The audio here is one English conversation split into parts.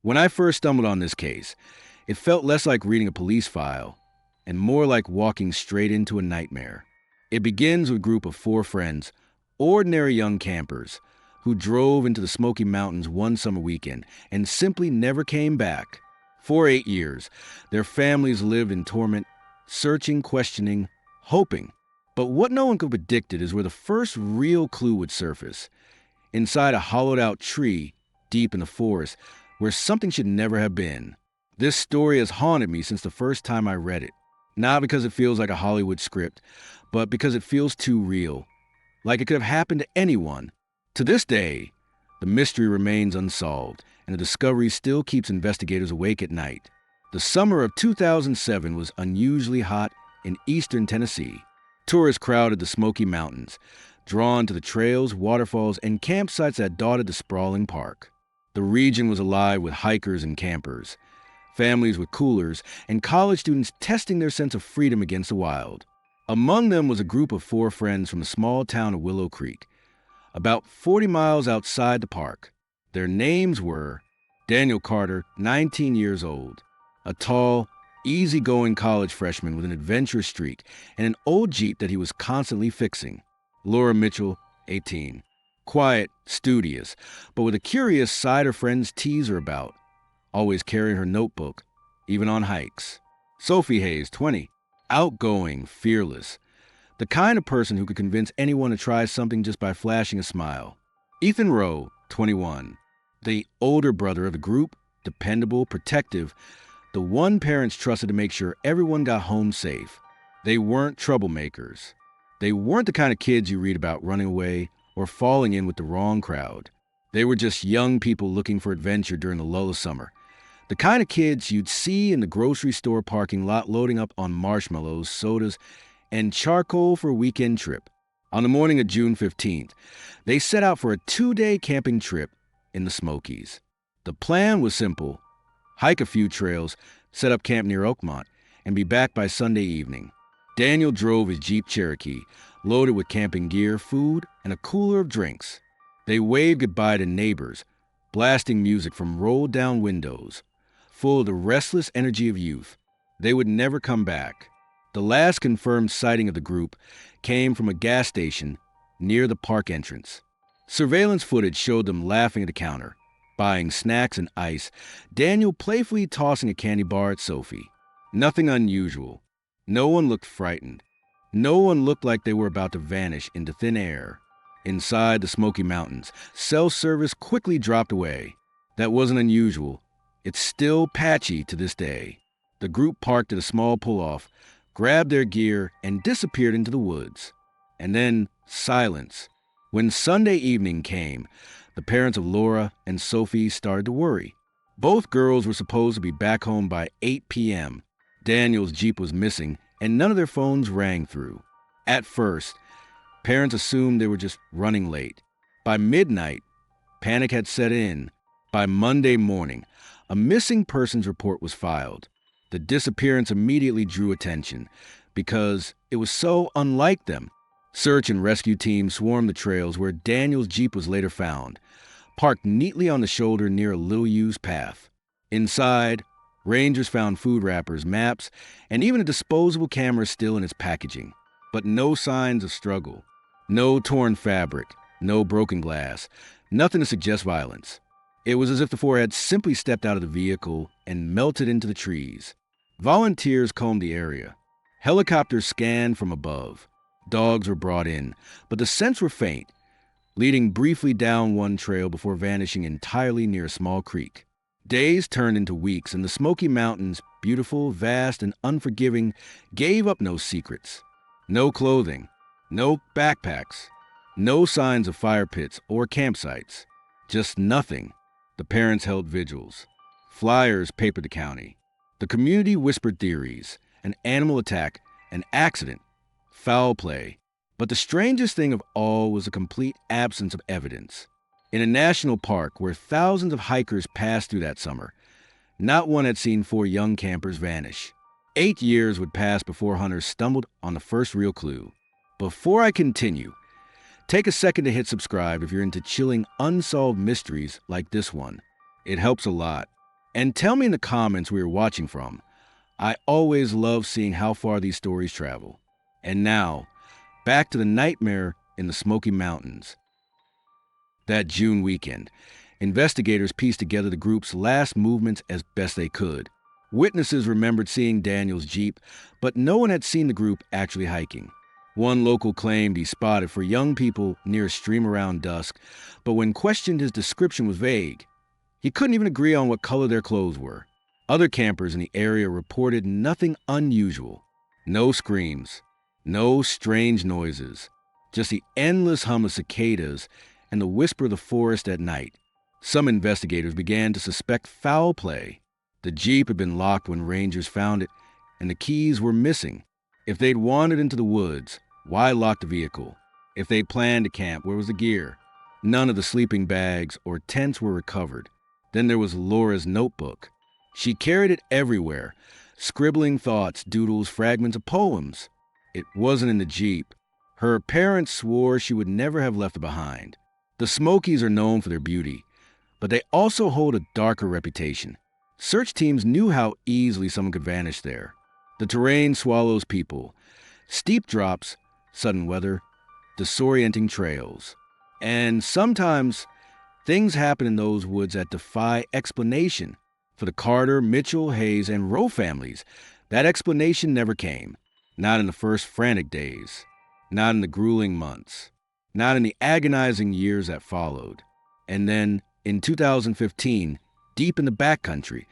When I first stumbled on this case, it felt less like reading a police file and more like walking straight into a nightmare. It begins with a group of four friends, ordinary young campers, who drove into the Smoky Mountains one summer weekend and simply never came back. For 8 years, their families lived in torment, searching, questioning, hoping. But what no one could have predicted is where the first real clue would surface. Inside a hollowed-out tree, deep in the forest, where something should never have been. This story has haunted me since the first time I read it. Not because it feels like a Hollywood script, but because it feels too real. Like it could have happened to anyone. To this day, the mystery remains unsolved, and the discovery still keeps investigators awake at night. The summer of 2007 was unusually hot in eastern Tennessee. Tourists crowded the Smoky Mountains, drawn to the trails, waterfalls, and campsites that dotted the sprawling park. The region was alive with hikers and campers, families with coolers, and college students testing their sense of freedom against the wild. Among them was a group of four friends from the small town of Willow Creek, about 40 miles outside the park. Their names were Daniel Carter, 19 years old, a tall, easygoing college freshman with an adventurous streak and an old Jeep that he was constantly fixing. Laura Mitchell, 18, quiet, studious, but with a curious side her friends tease her about, always carrying her notebook, even on hikes. Sophie Hayes, 20, outgoing, fearless, the kind of person who could convince anyone to try something just by flashing a smile. Ethan Rowe, 21, the older brother of the group, dependable, protective, the one parents trusted to make sure everyone got home safe. They weren't troublemakers. They weren't the kind of kids you read about running away or falling in with the wrong crowd. They were just young people looking for adventure during the lull of summer. The kind of kids you'd see in the grocery store parking lot loading up on marshmallows, sodas, and charcoal for a weekend trip. On the morning of June 15th, they set out for a 2-day camping trip in the Smokies. The plan was simple: hike a few trails, set up camp near Oakmont, and be back by Sunday evening. Daniel drove his Jeep Cherokee, loaded with camping gear, food, and a cooler of drinks. They waved goodbye to neighbors, blasting music from rolled-down windows, full of the restless energy of youth. They would never come back. The last confirmed sighting of the group came from a gas station near the park entrance. Surveillance footage showed them laughing at the counter, buying snacks and ice, Daniel playfully tossing a candy bar at Sophie. Nothing unusual. No one looked frightened. No one looked like they were about to vanish into thin air. Inside the Smoky Mountains, cell service quickly dropped away. That wasn't unusual. It's still patchy to this day. The group parked at a small pull-off, grabbed their gear, and disappeared into the woods. And then silence. When Sunday evening came, the parents of Laura and Sophie started to worry. Both girls were supposed to be back home by 8 p.m. Daniel's Jeep was missing, and none of their phones rang through. At first, parents assumed they were just running late. By midnight, panic had set in. By Monday morning, a missing persons report was filed. The disappearance immediately drew attention because it was so unlike them. Search and rescue teams swarmed the trails where Daniel's Jeep was later found, parked neatly on the shoulder near a little-used path. Inside, rangers found food wrappers, maps, and even a disposable camera still in its packaging. But no signs of struggle. No torn fabric, no broken glass, nothing to suggest violence. It was as if the four had simply stepped out of the vehicle and melted into the trees. Volunteers combed the area. Helicopters scanned from above. Dogs were brought in, but the scents were faint, leading briefly down one trail before vanishing entirely near a small creek. Days turned into weeks, and the Smoky Mountains, beautiful, vast, and unforgiving, gave up no secrets. No clothing, no backpacks, no signs of fire pits or campsites. Just nothing. The parents held vigils. Flyers papered the county. The community whispered theories: an animal attack, an accident, foul play. But the strangest thing of all was the complete absence of evidence. In a national park where thousands of hikers passed through that summer, not one had seen four young campers vanish. 8 years would pass before hunters stumbled on the first real clue. Before I continue, take a second to hit subscribe if you're into chilling, unsolved mysteries like this one. It helps a lot. And tell me in the comments where you're watching from. I always love seeing how far these stories travel. And now, back to the nightmare in the Smoky Mountains. That June weekend, investigators pieced together the group's last movements as best they could. Witnesses remembered seeing Daniel's Jeep, but no one had seen the group actually hiking. One local claimed he spotted four young people near a stream around dusk, but when questioned, his description was vague. He couldn't even agree on what color their clothes were. Other campers in the area reported nothing unusual. No screams, no strange noises, just the endless hum of cicadas and the whisper of the forest at night. Some investigators began to suspect foul play. The Jeep had been locked when rangers found it, and the keys were missing. If they'd wandered into the woods, why lock the vehicle? If they'd planned to camp, where was the gear? None of the sleeping bags or tents were recovered. Then there was Laura's notebook. She carried it everywhere, scribbling thoughts, doodles, fragments of poems. It wasn't in the Jeep. Her parents swore she would never have left it behind. The Smokies are known for their beauty, but they also hold a darker reputation. Search teams knew how easily someone could vanish there. The terrain swallows people. Steep drops, sudden weather, disorienting trails. And sometimes things happen in those woods that defy explanation. For the Carter, Mitchell, Hayes, and Rowe families, that explanation never came. Not in the first frantic days. Not in the grueling months. Not in the agonizing years that followed. And then, in 2015, deep in the backcountry,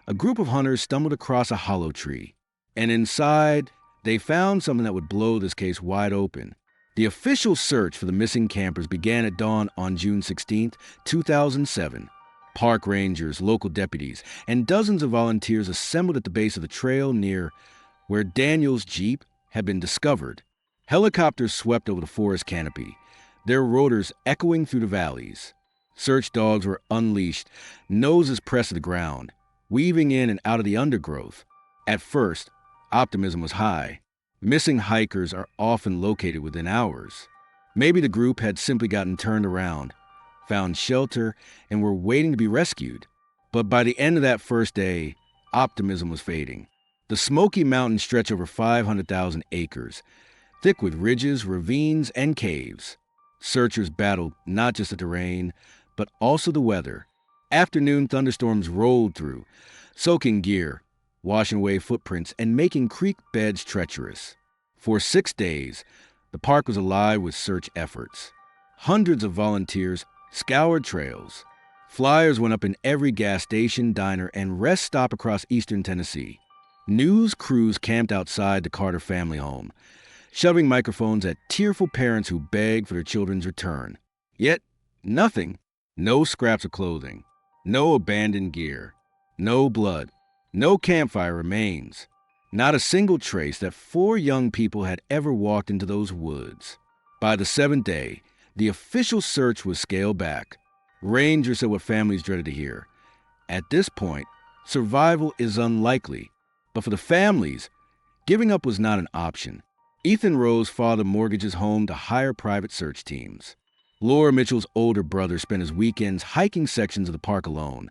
a group of hunters stumbled across a hollow tree. And inside, they found something that would blow this case wide open. The official search for the missing campers began at dawn on June 16, 2007. Park rangers, local deputies, and dozens of volunteers assembled at the base of the trail near where Daniel's Jeep had been discovered. Helicopters swept over the forest canopy, their rotors echoing through the valleys. Search dogs were unleashed, noses pressed to the ground, weaving in and out of the undergrowth. At first, optimism was high. Missing hikers are often located within hours. Maybe the group had simply gotten turned around, found shelter, and were waiting to be rescued. But by the end of that first day, optimism was fading. The Smoky Mountains stretch over 500,000 acres, thick with ridges, ravines, and caves. Searchers battled not just the terrain, but also the weather. Afternoon thunderstorms rolled through, soaking gear, washing away footprints, and making creek beds treacherous. For 6 days, the park was alive with search efforts. Hundreds of volunteers scoured trails. Flyers went up in every gas station, diner, and rest stop across eastern Tennessee. News crews camped outside the Carter family home, shoving microphones at tearful parents who begged for their children's return. Yet, nothing. No scraps of clothing. No abandoned gear. No blood. No campfire remains. Not a single trace that 4 young people had ever walked into those woods. By the 7th day, the official search was scaled back. Rangers said what families dreaded to hear. At this point, survival is unlikely. But for the families, giving up was not an option. Ethan Rowe's father mortgaged his home to hire private search teams. Laura Mitchell's older brother spent his weekends hiking sections of the park alone,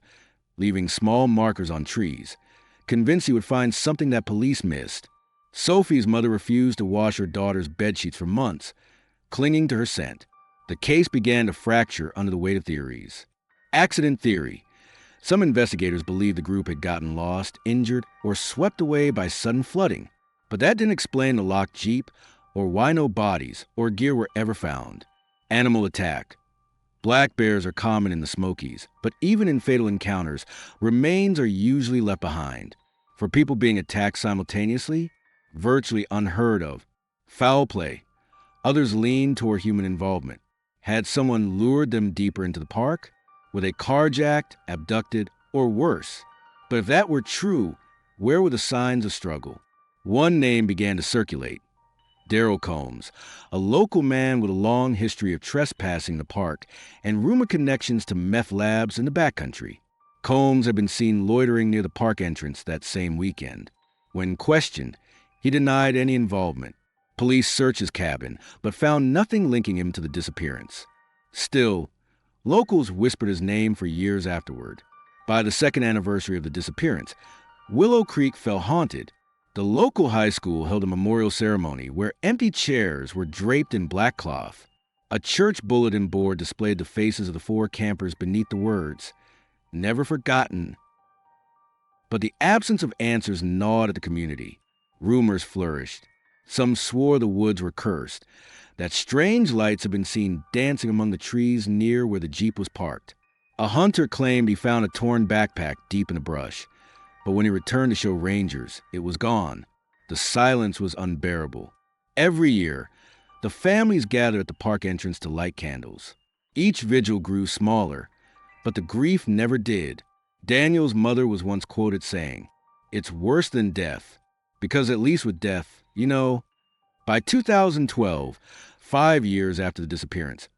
leaving small markers on trees, convinced he would find something that police missed. Sophie's mother refused to wash her daughter's bedsheets for months, clinging to her scent. The case began to fracture under the weight of theories. Accident theory. Some investigators believed the group had gotten lost, injured, or swept away by sudden flooding. But that didn't explain the locked Jeep or why no bodies or gear were ever found. Animal attack. Black bears are common in the Smokies, but even in fatal encounters, remains are usually left behind. For people being attacked simultaneously, virtually unheard of. Foul play. Others lean toward human involvement. Had someone lured them deeper into the park? Were they carjacked, abducted, or worse? But if that were true, where were the signs of struggle? One name began to circulate. Darryl Combs, a local man with a long history of trespassing the park and rumored connections to meth labs in the backcountry. Combs had been seen loitering near the park entrance that same weekend. When questioned, he denied any involvement. Police searched his cabin, but found nothing linking him to the disappearance. Still, locals whispered his name for years afterward. By the second anniversary of the disappearance, Willow Creek fell haunted. The local high school held a memorial ceremony where empty chairs were draped in black cloth. A church bulletin board displayed the faces of the four campers beneath the words, "Never forgotten." But the absence of answers gnawed at the community. Rumors flourished. Some swore the woods were cursed, that strange lights had been seen dancing among the trees near where the Jeep was parked. A hunter claimed he found a torn backpack deep in the brush, but when he returned to show rangers, it was gone. The silence was unbearable. Every year, the families gathered at the park entrance to light candles. Each vigil grew smaller, but the grief never did. Daniel's mother was once quoted saying, "It's worse than death, because at least with death, By 2012, 5 years after the disappearance,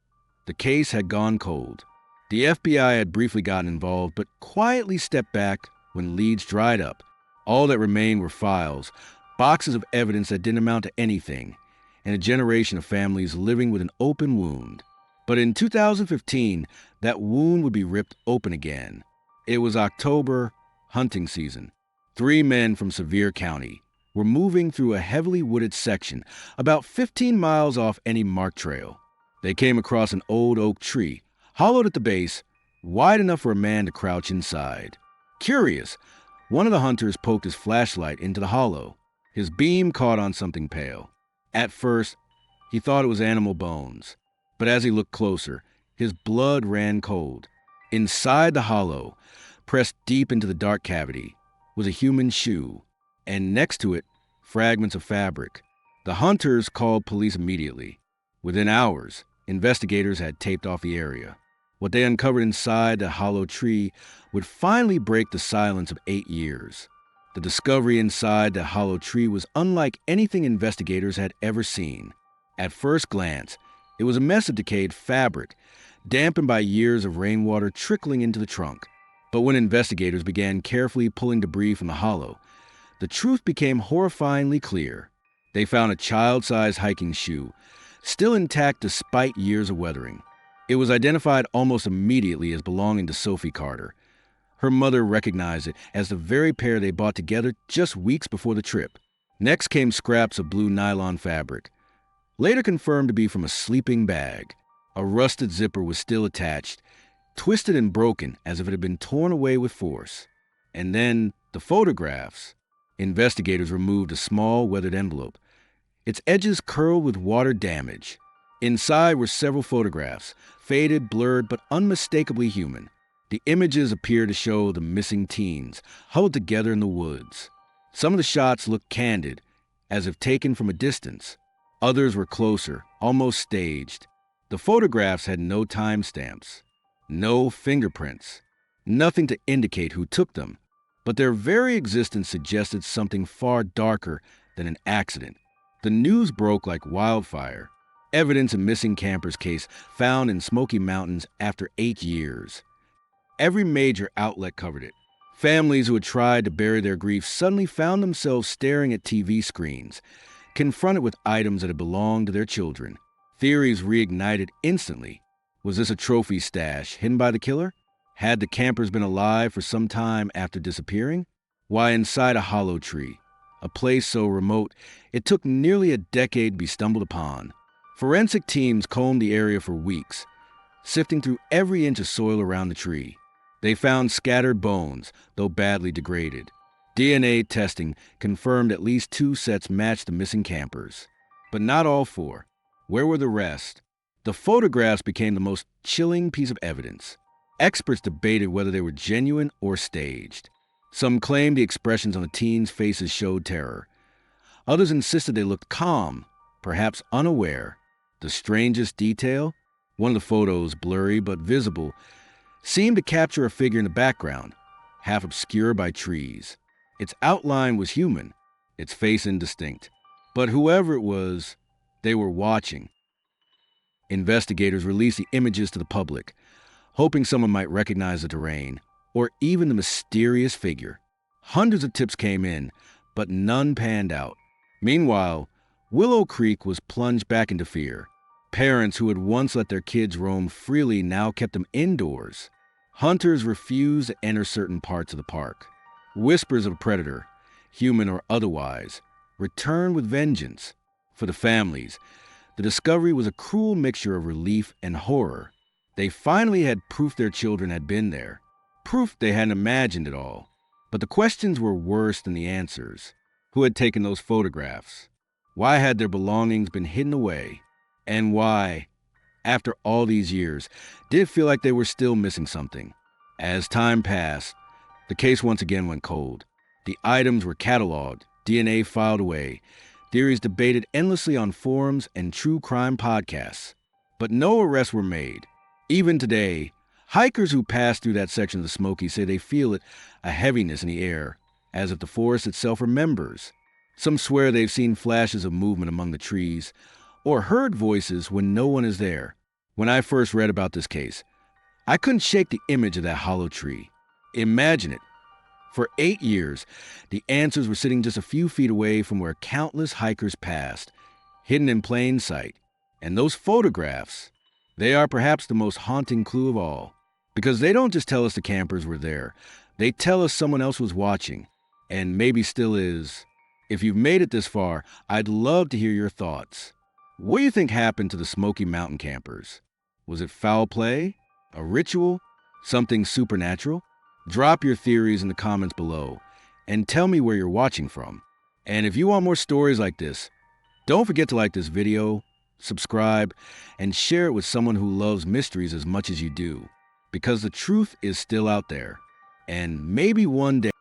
the case had gone cold. The FBI had briefly gotten involved, but quietly stepped back when leads dried up. All that remained were files, boxes of evidence that didn't amount to anything, and a generation of families living with an open wound. But in 2015, that wound would be ripped open again. It was October, hunting season. 3 men from Sevier County were moving through a heavily wooded section about 15 miles off any marked trail. They came across an old oak tree, hollowed at the base, wide enough for a man to crouch inside. Curious, one of the hunters poked his flashlight into the hollow. His beam caught on something pale. At first, he thought it was animal bones, but as he looked closer, his blood ran cold. Inside the hollow, pressed deep into the dark cavity, was a human shoe, and next to it, fragments of fabric. The hunters called police immediately. Within hours, investigators had taped off the area. What they uncovered inside the hollow tree would finally break the silence of 8 years. The discovery inside the hollow tree was unlike anything investigators had ever seen. At first glance, it was a mess of decayed fabric, dampened by years of rainwater trickling into the trunk. But when investigators began carefully pulling debris from the hollow, the truth became horrifyingly clear. They found a child-sized hiking shoe, still intact despite years of weathering. It was identified almost immediately as belonging to Sophie Carter. Her mother recognized it as the very pair they bought together just weeks before the trip. Next came scraps of blue nylon fabric, later confirmed to be from a sleeping bag. A rusted zipper was still attached, twisted and broken as if it had been torn away with force. And then the photographs. Investigators removed a small, weathered envelope, its edges curled with water damage. Inside were several photographs, faded, blurred, but unmistakably human. The images appeared to show the missing teens, huddled together in the woods. Some of the shots looked candid, as if taken from a distance. Others were closer, almost staged. The photographs had no timestamps, no fingerprints, nothing to indicate who took them. But their very existence suggested something far darker than an accident. The news broke like wildfire. Evidence of missing campers case found in Smoky Mountains after 8 years. Every major outlet covered it. Families who had tried to bury their grief suddenly found themselves staring at TV screens, confronted with items that had belonged to their children. Theories reignited instantly. Was this a trophy stash hidden by the killer? Had the campers been alive for some time after disappearing? Why, inside a hollow tree, a place so remote it took nearly a decade to be stumbled upon. Forensic teams combed the area for weeks, sifting through every inch of soil around the tree. They found scattered bones, though badly degraded. DNA testing confirmed at least 2 sets matched the missing campers. But not all 4. Where were the rest? The photographs became the most chilling piece of evidence. Experts debated whether they were genuine or staged. Some claimed the expressions on the teens' faces showed terror. Others insisted they looked calm, perhaps unaware. The strangest detail? One of the photos, blurry but visible, seemed to capture a figure in the background, half obscured by trees. Its outline was human, its face indistinct. But whoever it was, they were watching. Investigators released the images to the public, hoping someone might recognize the terrain, or even the mysterious figure. Hundreds of tips came in, but none panned out. Meanwhile, Willow Creek was plunged back into fear. Parents who had once let their kids roam freely now kept them indoors. Hunters refuse to enter certain parts of the park. Whispers of a predator, human or otherwise, return with vengeance. For the families, the discovery was a cruel mixture of relief and horror. They finally had proof their children had been there, proof they hadn't imagined it all. But the questions were worse than the answers. Who had taken those photographs? Why had their belongings been hidden away? And why, after all these years, did it feel like they were still missing something? As time passed, the case once again went cold. The items were cataloged, DNA filed away, theories debated endlessly on forums and true crime podcasts. But no arrests were made. Even today, hikers who pass through that section of the Smokies say they feel it, a heaviness in the air, as if the forest itself remembers. Some swear they've seen flashes of movement among the trees, or heard voices when no one is there. When I first read about this case, I couldn't shake the image of that hollow tree. Imagine it. For 8 years, the answers were sitting just a few feet away from where countless hikers passed, hidden in plain sight. And those photographs, they are perhaps the most haunting clue of all. Because they don't just tell us the campers were there. They tell us someone else was watching, and maybe still is. If you've made it this far, I'd love to hear your thoughts. What do you think happened to the Smoky Mountain campers? Was it foul play? A ritual? Something supernatural? Drop your theories in the comments below, and tell me where you're watching from. And if you want more stories like this, don't forget to like this video, subscribe, and share it with someone who loves mysteries as much as you do. Because the truth is still out there. And maybe one day